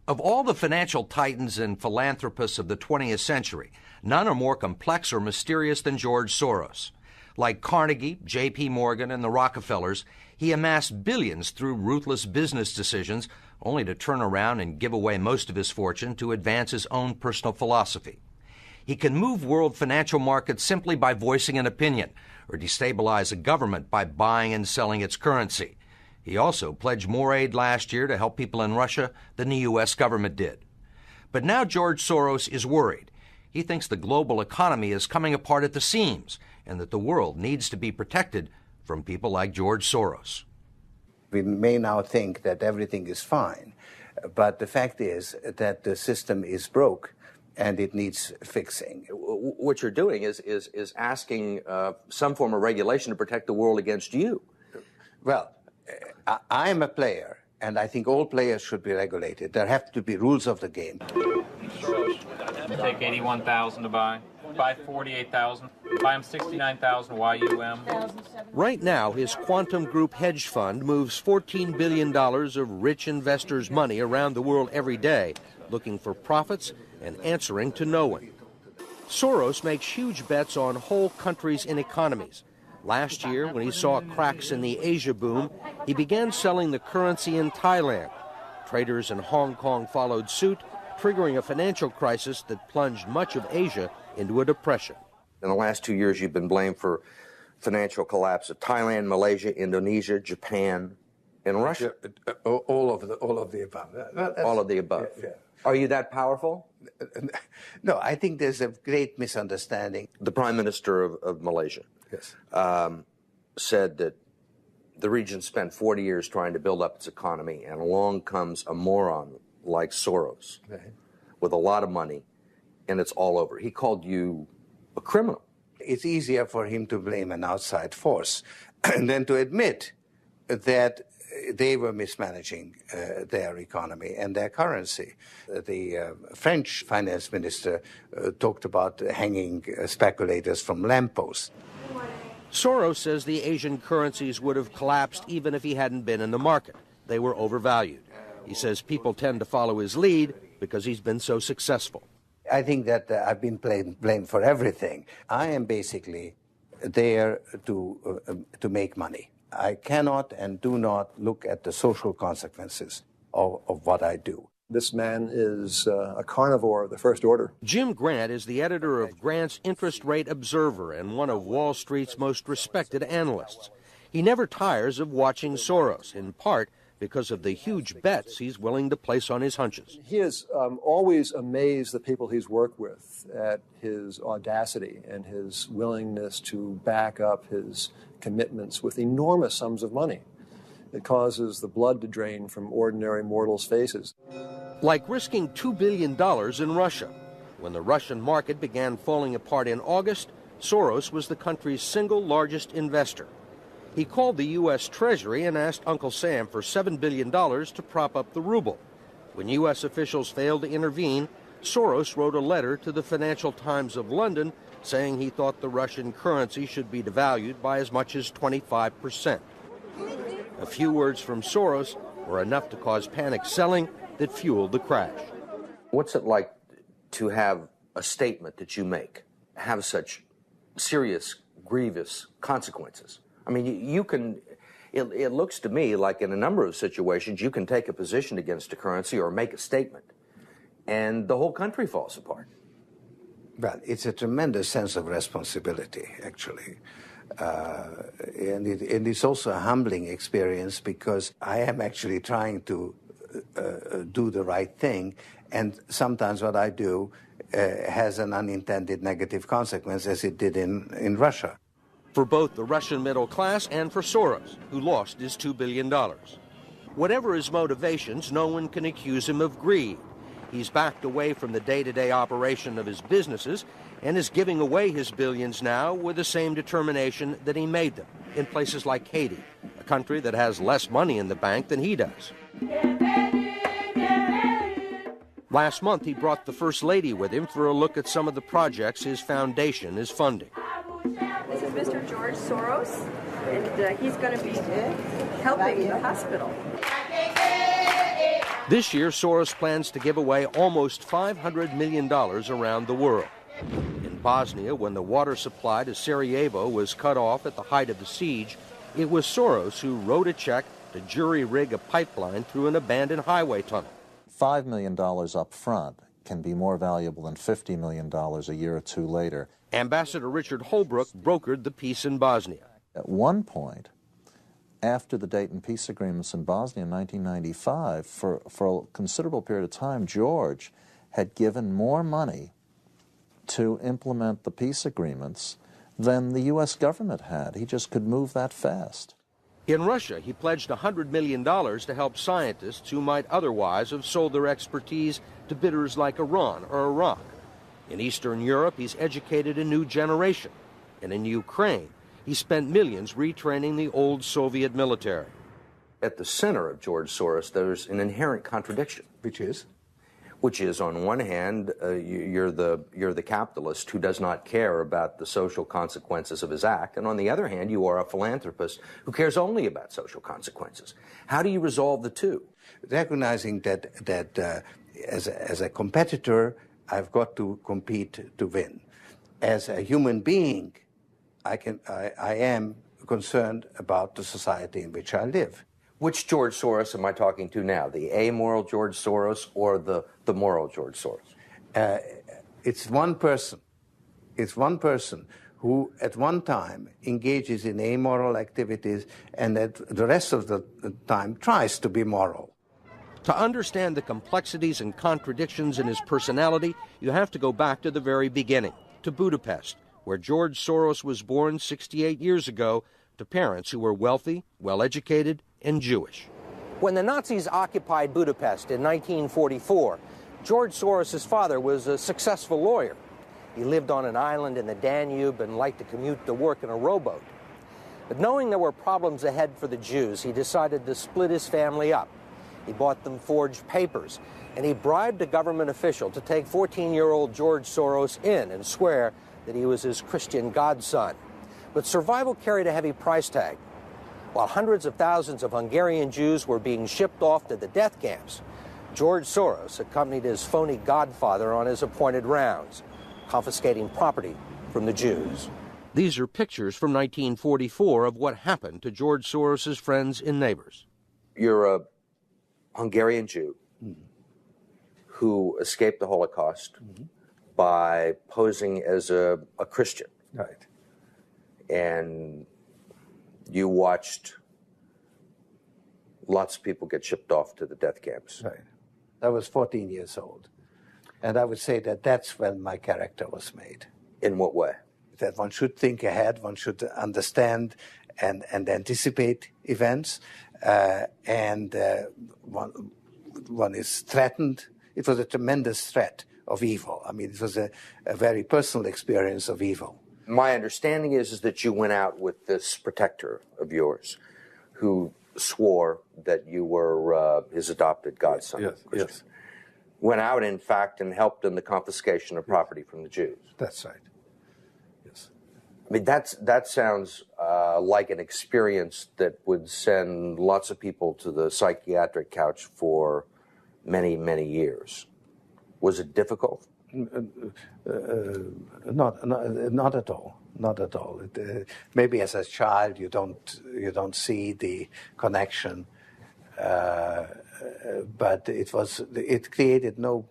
Of all the financial titans and philanthropists of the 20th century, none are more complex or mysterious than George Soros. Like Carnegie, J.P. Morgan, and the Rockefellers, he amassed billions through ruthless business decisions, only to turn around and give away most of his fortune to advance his own personal philosophy. He can move world financial markets simply by voicing an opinion, or destabilize a government by buying and selling its currency. He also pledged more aid last year to help people in Russia than the U.S. government did. But now George Soros is worried. He thinks the global economy is coming apart at the seams and that the world needs to be protected from people like George Soros. We may now think that everything is fine, but the fact is that the system is broke and it needs fixing. What you're doing is asking some form of regulation to protect the world against you. Well, I am a player, and I think all players should be regulated. There have to be rules of the game. Take 81,000 to buy. Buy 48,000. Buy him 69,000 YUM. Right now, his Quantum Group hedge fund moves $14 billion of rich investors' money around the world every day, looking for profits and answering to no one. Soros makes huge bets on whole countries and economies. Last year, when he saw cracks in the Asia boom, he began selling the currency in Thailand. Traders in Hong Kong followed suit, triggering a financial crisis that plunged much of Asia into a depression. In the last 2 years, you've been blamed for financial collapse of Thailand, Malaysia, Indonesia, Japan, and Russia. All of the above. All of the above. Yeah. Are you that powerful? No, I think there's a great misunderstanding. The Prime Minister of Malaysia said that the region spent 40 years trying to build up its economy, and along comes a moron like Soros with a lot of money, and it's all over. He called you a criminal. It's easier for him to blame an outside force than to admit that they were mismanaging their economy and their currency. The French finance minister talked about hanging speculators from lampposts. Soros says the Asian currencies would have collapsed even if he hadn't been in the market. They were overvalued. He says people tend to follow his lead because he's been so successful. I think that I've been blamed for everything. I am basically there to make money. I cannot and do not look at the social consequences of what I do. This man is a carnivore of the first order. Jim Grant is the editor of Grant's Interest Rate Observer and one of Wall Street's most respected analysts. He never tires of watching Soros, in part because of the huge bets he's willing to place on his hunches. He has always amazed the people he's worked with at his audacity and his willingness to back up his commitments with enormous sums of money. It causes the blood to drain from ordinary mortals' faces. Like risking $2 billion in Russia. When the Russian market began falling apart in August, Soros was the country's single largest investor. He called the U.S. Treasury and asked Uncle Sam for $7 billion to prop up the ruble. When U.S. officials failed to intervene, Soros wrote a letter to the Financial Times of London saying he thought the Russian currency should be devalued by as much as 25%. A few words from Soros were enough to cause panic selling that fueled the crash. What's it like to have a statement that you make have such serious, grievous consequences? I mean, you can, it looks to me like in a number of situations, you can take a position against a currency or make a statement, and the whole country falls apart. Well, it's a tremendous sense of responsibility, actually. And it's also a humbling experience because I am actually trying to do the right thing, and sometimes what I do has an unintended negative consequence, as it did in Russia. For both the Russian middle class and for Soros, who lost his $2 billion. Whatever his motivations, no one can accuse him of greed. He's backed away from the day-to-day operation of his businesses and is giving away his billions now with the same determination that he made them in places like Haiti, a country that has less money in the bank than he does. Last month, he brought the First Lady with him for a look at some of the projects his foundation is funding. This is Mr. George Soros, and he's going to be helping the hospital. This year, Soros plans to give away almost $500 million around the world. In Bosnia, when the water supply to Sarajevo was cut off at the height of the siege, it was Soros who wrote a check to jury-rig a pipeline through an abandoned highway tunnel. $5 million up front can be more valuable than $50 million a year or two later. Ambassador Richard Holbrooke brokered the peace in Bosnia. At one point, after the Dayton peace agreements in Bosnia in 1995, for a considerable period of time, George had given more money to implement the peace agreements than the U.S. government had. He just could move that fast. In Russia, he pledged $100 million to help scientists who might otherwise have sold their expertise to bidders like Iran or Iraq. In Eastern Europe, he's educated a new generation. And in Ukraine, he spent millions retraining the old Soviet military. At the center of George Soros, there's an inherent contradiction. Which is? Which is, on one hand, you're the capitalist who does not care about the social consequences of his act, and on the other hand, you are a philanthropist who cares only about social consequences. How do you resolve the two? Recognizing that as a competitor, I've got to compete to win. As a human being, I am concerned about the society in which I live. Which George Soros am I talking to now? The amoral George Soros or the moral George Soros? It's one person. It's one person who at one time engages in amoral activities and at the rest of the time tries to be moral. To understand the complexities and contradictions in his personality, you have to go back to the very beginning, to Budapest, where George Soros was born 68 years ago to parents who were wealthy, well-educated, and Jewish. When the Nazis occupied Budapest in 1944, George Soros' father was a successful lawyer. He lived on an island in the Danube and liked to commute to work in a rowboat. But knowing there were problems ahead for the Jews, he decided to split his family up. He bought them forged papers, and he bribed a government official to take 14-year-old George Soros in and swear that he was his Christian godson. But survival carried a heavy price tag. While hundreds of thousands of Hungarian Jews were being shipped off to the death camps, George Soros accompanied his phony godfather on his appointed rounds, confiscating property from the Jews. These are pictures from 1944 of what happened to George Soros' friends and neighbors. You're a Hungarian Jew who escaped the Holocaust by posing as a Christian. Right. And you watched lots of people get shipped off to the death camps. Right. I was 14 years old. And I would say that that's when my character was made. In what way? That one should think ahead, one should understand and anticipate events, and one is threatened. It was a tremendous threat of evil. I mean, it was a very personal experience of evil. My understanding is that you went out with this protector of yours who swore that you were his adopted godson. Yes, yes. Went out, in fact, and helped in the confiscation of property from the Jews. That's right. Yes. I mean, that sounds like an experience that would send lots of people to the psychiatric couch for many, many years. Was it difficult? Not at all. Not at all. Maybe as a child you don't see the connection, but it created no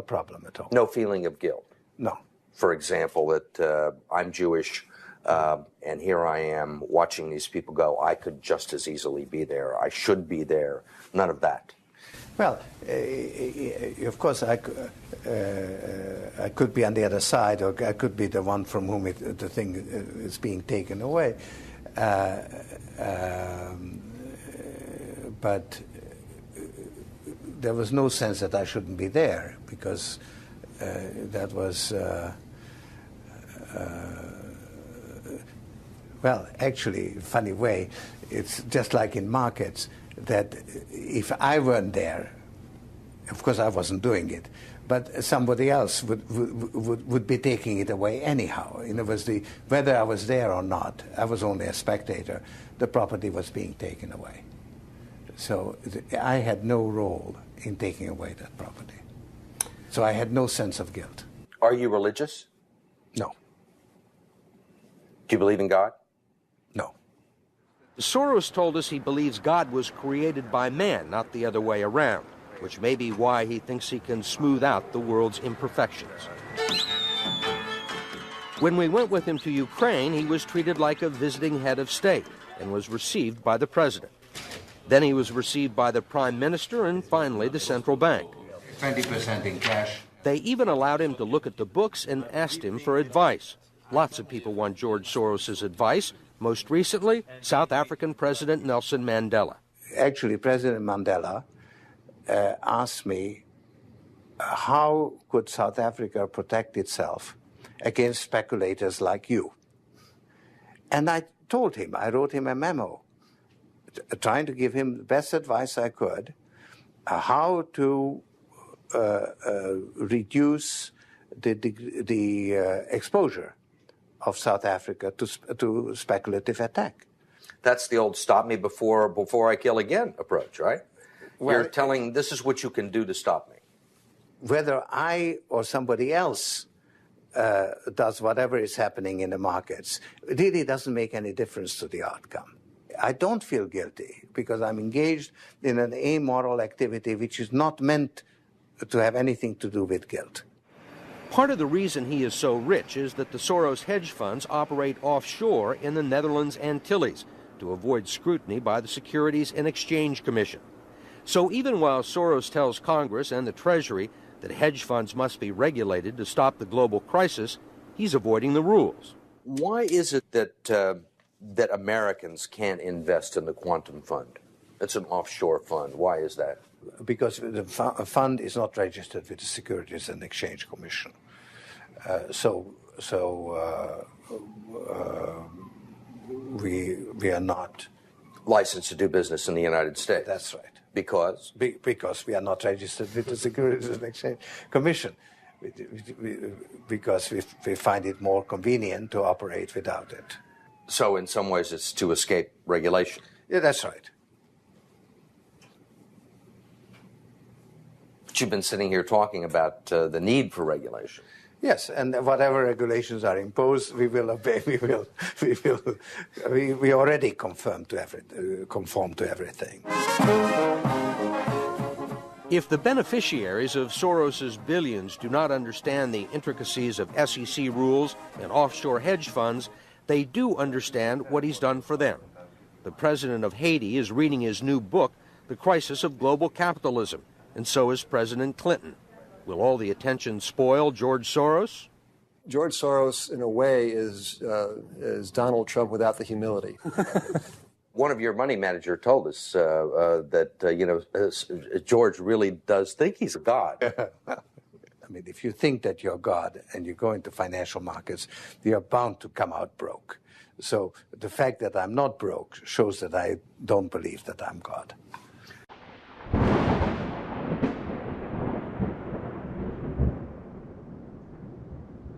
problem at all. No feeling of guilt. No. For example, that I'm Jewish, and here I am watching these people go. I could just as easily be there. I should be there. None of that. Well, of course, I could be on the other side, or I could be the one from whom the thing is being taken away. But there was no sense that I shouldn't be there, because that was, well, actually, funny way, it's just like in markets, that if I weren't there, of course I wasn't doing it, but somebody else would be taking it away anyhow. In other words, whether I was there or not, I was only a spectator, the property was being taken away. So I had no role in taking away that property. So I had no sense of guilt. Are you religious? No. Do you believe in God? No. Soros told us he believes God was created by man, not the other way around, which may be why he thinks he can smooth out the world's imperfections. When we went with him to Ukraine, he was treated like a visiting head of state and was received by the president. Then he was received by the prime minister and finally the central bank. 20% in cash. They even allowed him to look at the books and asked him for advice. Lots of people want George Soros' advice. Most recently, South African President Nelson Mandela. Actually, President Mandela asked me, how could South Africa protect itself against speculators like you? And I told him, I wrote him a memo, trying to give him the best advice I could, how to reduce the exposure of South Africa to speculative attack. That's the old stop me before I kill again approach, right? Well, you're telling this is what you can do to stop me. Whether I or somebody else does whatever is happening in the markets, it really doesn't make any difference to the outcome. I don't feel guilty because I'm engaged in an amoral activity which is not meant to have anything to do with guilt. Part of the reason he is so rich is that the Soros hedge funds operate offshore in the Netherlands Antilles to avoid scrutiny by the Securities and Exchange Commission. So even while Soros tells Congress and the Treasury that hedge funds must be regulated to stop the global crisis, he's avoiding the rules. Why is it that Americans can't invest in the quantum fund? It's an offshore fund. Why is that? Because the fund is not registered with the Securities and Exchange Commission. We are not licensed to do business in the United States. That's right. Because? Because we are not registered with the Securities and Exchange Commission. Because we find it more convenient to operate without it. So in some ways it's to escape regulation. Yeah, that's right. But you've been sitting here talking about the need for regulation. Yes, and whatever regulations are imposed, we will obey. We already conform to everything. If the beneficiaries of Soros's billions do not understand the intricacies of SEC rules and offshore hedge funds, they do understand what he's done for them. The president of Haiti is reading his new book, The Crisis of Global Capitalism, and so is President Clinton. Will all the attention spoil George Soros? George Soros, in a way, is Donald Trump without the humility. One of your money manager told us that George really does think he's a god. I mean, if you think that you're God and you go into financial markets, you're bound to come out broke. So the fact that I'm not broke shows that I don't believe that I'm God.